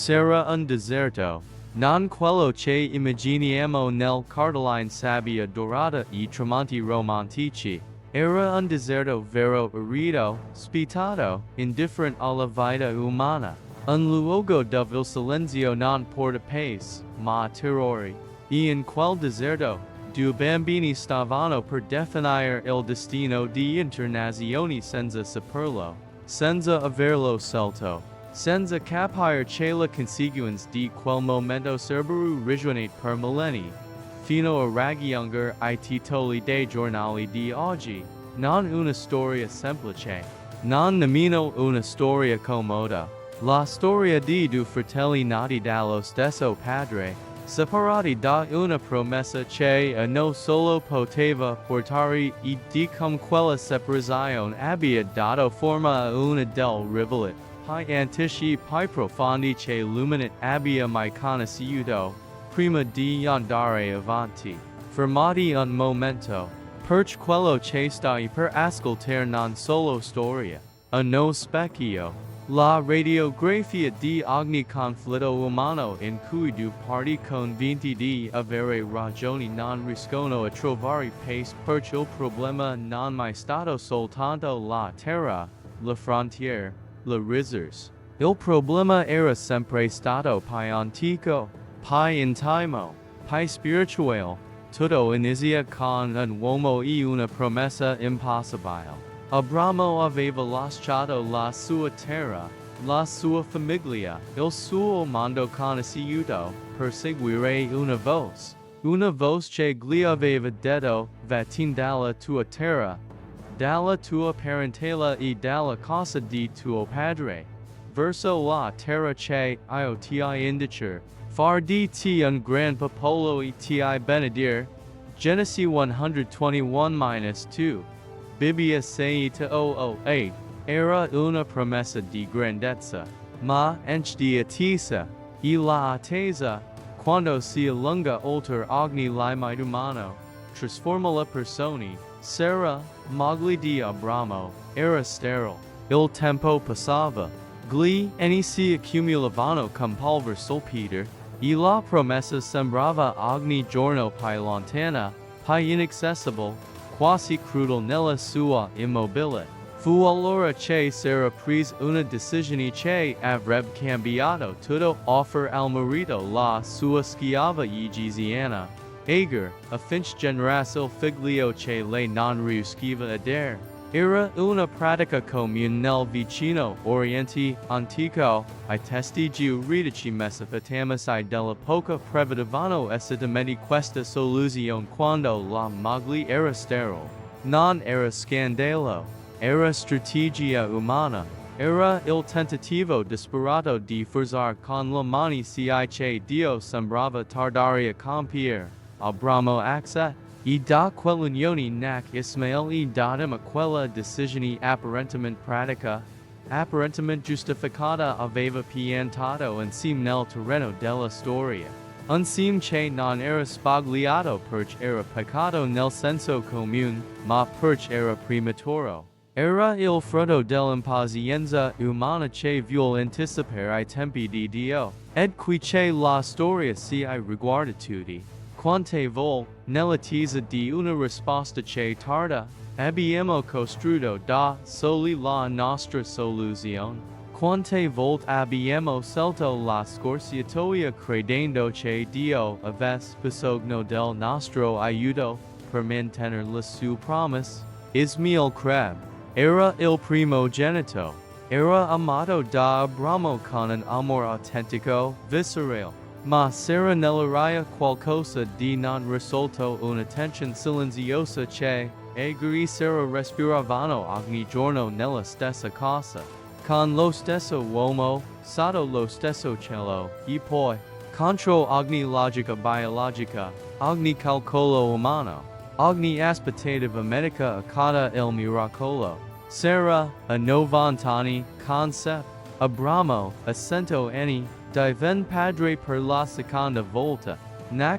Sarà un deserto, non quello che immaginiamo nel cartellone sabbia dorata I tramonti romantici. Era un deserto vero arido, spezzato, indifferent alla vita umana. Un luogo dove il silenzio non porta pace, ma terrori. E in quel deserto, due bambini stavano per definire il destino di internazioni senza saperlo, senza averlo scelto, senza capire che le conseguenze di quel momento sarebbero ragionate per millenni, fino a raggiungere I titoli dei giornali di oggi. Non una storia semplice, non nemmeno una storia comoda. La storia di due fratelli nati dallo stesso padre, separati da una promessa che non solo poteva portare e di come quella separazione abbia dato forma a una delle rivalità più antiche più profondi che l'umanità abbia mai conosciuto. Prima di andare avanti, fermati un momento, per quello che stai per ascoltare non solo storia, uno specchio. La radiografia di ogni conflitto umano in cui due parti convinti di avere ragioni non riescono a trovare pace perché il problema non mai stato soltanto la terra, la frontiera, le risorse. Il problema era sempre stato più antico, più intimo, più spirituale. Tutto inizia con un uomo e una promessa impossibile. Abramo aveva lasciato la sua terra, la sua famiglia, il suo mondo conosciuto, per seguire una voce che gli aveva detto, vattene dalla tua terra, dalla tua parentela e dalla casa di tuo padre, verso la terra che io ti indicar, far di te un gran popolo e ti benedire. Genesi 121-2. Bibbia 6-008. Era una promessa di grandezza, ma anche di attesa, e la attesa, quando si allunga oltre ogni limite umano, trasforma le persone. Sarà, moglie di Abramo, era sterile. Il tempo passava. Gli anni si accumulavano come polvere sul Peter, e la promessa sembrava ogni giorno più lontana, più inaccessibile, quasi crudele nella sua immobilità. Fu allora che s'era presa una decisione che avrebbe cambiato tutto: offre al marito la sua schiava egiziana, Agar, affinché generasse il figlio che lei non riusciva a dare. Era una pratica comune nel vicino Oriente antico. I testi giuridici mesopotamici dell'epoca prevedevano esattamente questa soluzione quando la moglie era sterile. Non era scandalo, era strategia umana. Era il tentativo disperato di forzare con le mani ciò che Dio sembrava tardare a compiere. Abramo accetta. E da quell'unione nacque Ismaele e da quella decisione apparentemente pratica, apparentemente giustificata, aveva piantato insieme nel terreno della storia. Un seme che non era spogliato perché era peccato nel senso comune, ma perché era prematuro. Era il frutto dell'impazienza umana che vuole anticipare I tempi di Dio. Ed qui che la storia si riguarda tutti. Quante volte, nell'attesa di una risposta che tarda, abbiamo costruito da soli la nostra soluzione? Quante volte abbiamo scelto la scorciatoia credendo che Dio avesse bisogno del nostro aiuto per mantenere le sue promesse? Ismaele crebbe. Era il primogenito. Era amato da Abramo con un amore autentico, viscerale. Ma c'era nell'aria qualcosa di non risolto, una tensione silenziosa che Agar s'era respiravano ogni giorno nella stessa casa, con lo stesso uomo, sotto lo stesso cielo, e poi, contro ogni logica biologica, ogni calcolo umano, ogni aspettativa medica accada il miracolo. Sarà, a 90 anni, concept. Abramo, a 100 anni, divenne padre per la seconda volta.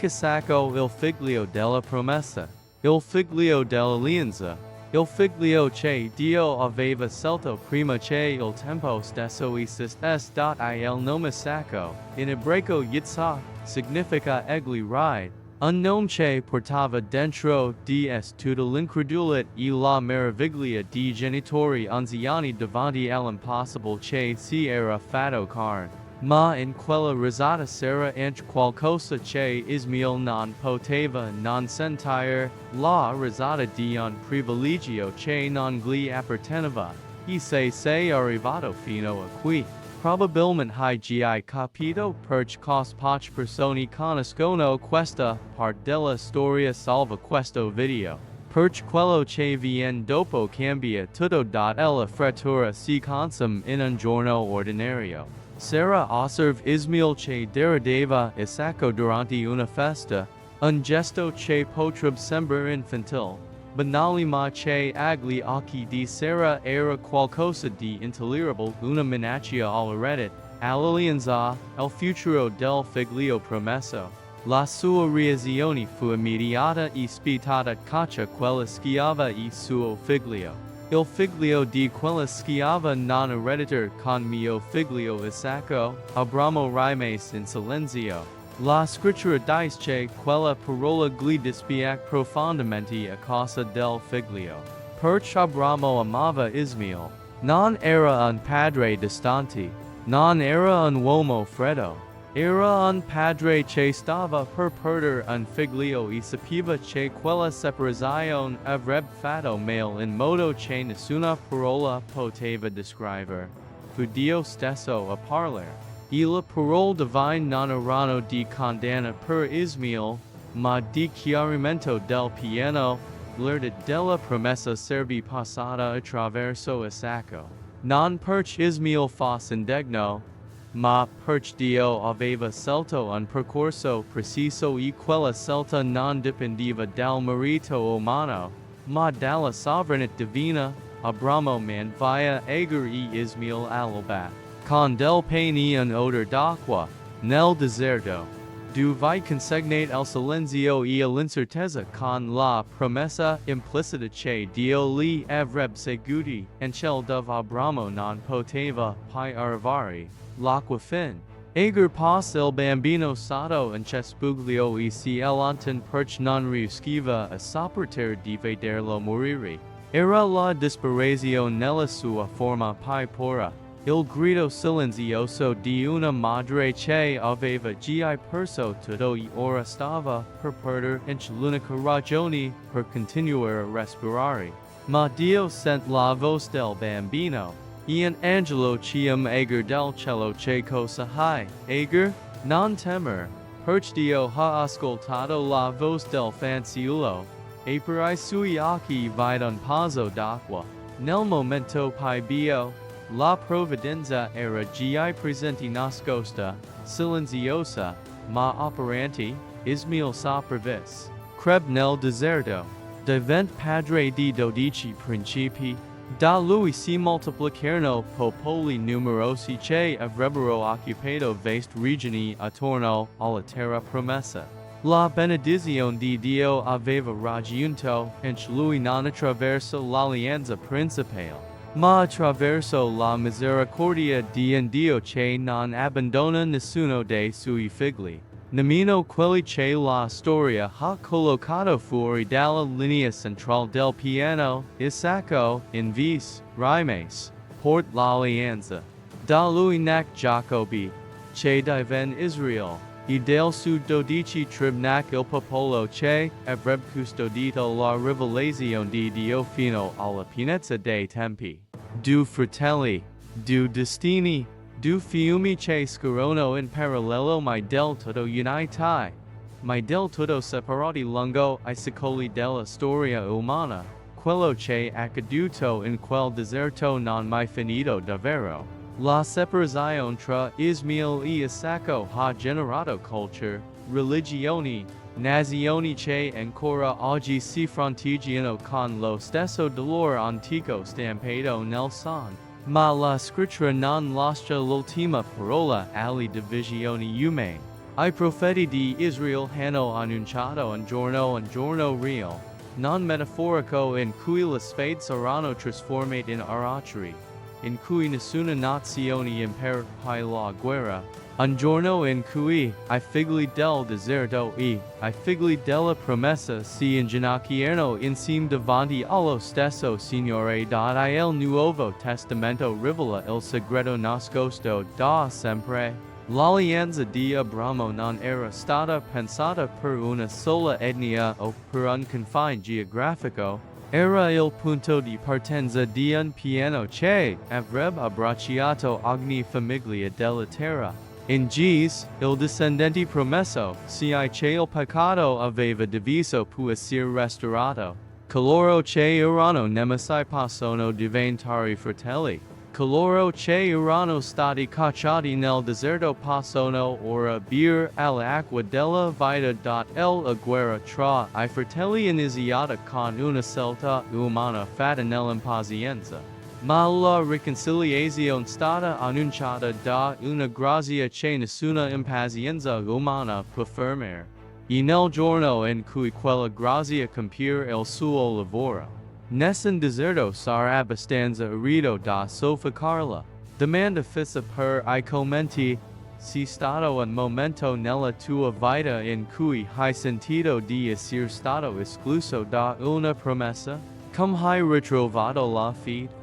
Isacco il figlio della promessa, il figlio dell'alleanza. Il figlio che Dio aveva scelto prima che il tempo stesso esistesse. Il nome Isacco, in ebraico Yitzhak, significa egli ride. Un nome che portava dentro di tutto l'incredulità e la meraviglia di genitori anziani davanti all'impossibile che si era fatto carne. Ma in quella risata c'era anche qualcosa che Ismaele non poteva non sentire, la risata di un privilegio che non gli apparteneva. E se sei arrivato fino a qui, probabilmente hai capito perché poche persone conoscono questa parte della storia salva questo video. Perché quello che viene dopo cambia tutto. La frattura si consuma in un giorno ordinario. Sarah osserva Ismaele che derideva Isacco durante una festa, un gesto che potrebbe sembrare infantile, banale ma che agli occhi di Sarah era qualcosa di intollerabile, una minaccia all'eredità, all'alleanza, al futuro del figlio promesso. La sua reazione fu immediata e spietata caccia quella schiava e suo figlio. Il figlio di quella schiava non erediter con mio figlio Isacco, avremo rimasto in silenzio. La scrittura dice che quella parola gli dispiace profondamente a causa del figlio. Perché Abramo amava Ismaele. Non era un padre distante. Non era un uomo freddo. Era un padre che stava per perdere un figlio e sapeva che quella separazione avrebbe fatto male in modo che nessuna parola poteva descrivere. Fu Dio stesso a parlare. E le parole divine non erano di condanna per Ismaele, ma di chiarimento del piano, l'errata della promessa servì passata attraverso Isacco. Non perché Ismaele fosse indegno, ma perché Dio aveva scelto un percorso preciso e quella scelta non dipendeva dal merito umano, ma dalla sovranità divina. Abramo man via Agar e Ismaele all'alba, con del pane un odor d'acqua, nel deserto. Du vi consegnate al silenzio e all'incertezza con la promessa implicita che Dio li avrebbe seguiti, ancel dove Abramo non poteva pi arrivare. L'acqua fin. Agar pas il bambino sotto un cespuglio e si allontan perché non riusciva a sopportare di vederlo morire. Era la disperazione nella sua forma più pura, il grido silenzioso di una madre che aveva già perso tutto e ora stava per perdere l'unica ragione per continuare a respirare. Ma Dio sent la voce del bambino. Ian angelo chiam Agar del cielo che cosa hai, Agar? Non temer, perché Dio ha ascoltato la voce del fanciullo, e per I sui occhi vide un pozzo d'acqua. Nel momento più bio, la provvidenza era già presente nascosta, silenziosa, ma operante. Ismaele sopravvisse. Creb nel deserto. Divent padre di 12 principi. Da lui si moltiplicarono popoli numerosi che avrebbero occupato vaste regioni attorno alla terra promessa. La benedizione di Dio aveva raggiunto anche lui non attraverso l'alleanza principale, ma attraverso la misericordia di un Dio che non abbandona nessuno dei suoi figli. Nemmeno quelli che la storia ha collocato fuori dalla linea centrale del piano. Isacco, in vis, rimes, port l'alleanza. Da lui nac Giacobbe, che diven Israel, e del su 12 trib nac il popolo che avrebbe custodito la rivelazione di Dio fino alla pienezza dei tempi. Du fratelli, du destini, du fiumi che scorrono in parallelo mai del tutto uniti, mai del tutto separati lungo I secoli della storia umana, quello che accaduto in quel deserto non mai finito davvero. La separazione tra Ismaele e Isacco ha generato culture, religioni, nazioni che ancora oggi si fronteggiano con lo stesso dolore antico stampato nel sangue. Ma la scrittura non lascia l'ultima parola alle divisioni umane. I profeti di Israele hanno annunciato un giorno real. non metaforico in cui le spade saranno trasformate in arcieri, in cui nessuna nazione impererà la guerra, un giorno in cui I figli del deserto e I figli della promessa si inginocchiano insieme davanti allo stesso Signore. Il Nuovo Testamento rivela il segreto nascosto da sempre. L'alleanza di Abramo non era stata pensata per una sola etnia o per un confine geografico, era il punto di partenza di un piano che avrebbe abbracciato ogni famiglia della terra. In Ges, il discendente promesso, se il peccato aveva diviso può essere restaurato. Coloro che erano nemici possono diventare fratelli. Coloro che erano stati cacciati nel deserto possono ora bere all'acqua della vita. La guerra tra I fratelli iniziata con una scelta umana fatta nell'impazienza. Ma la riconciliazione stata annunciata da una grazia che nessuna impazienza umana può fermare. E nel giorno in cui quella grazia compir il suo lavoro, nessun deserto sarà abbastanza arido da soffocarla. Domanda fissa per I commenti: c'è stato un momento nella tua vita in cui hai sentito di essere stato escluso da una promessa? Come hai ritrovato la fede?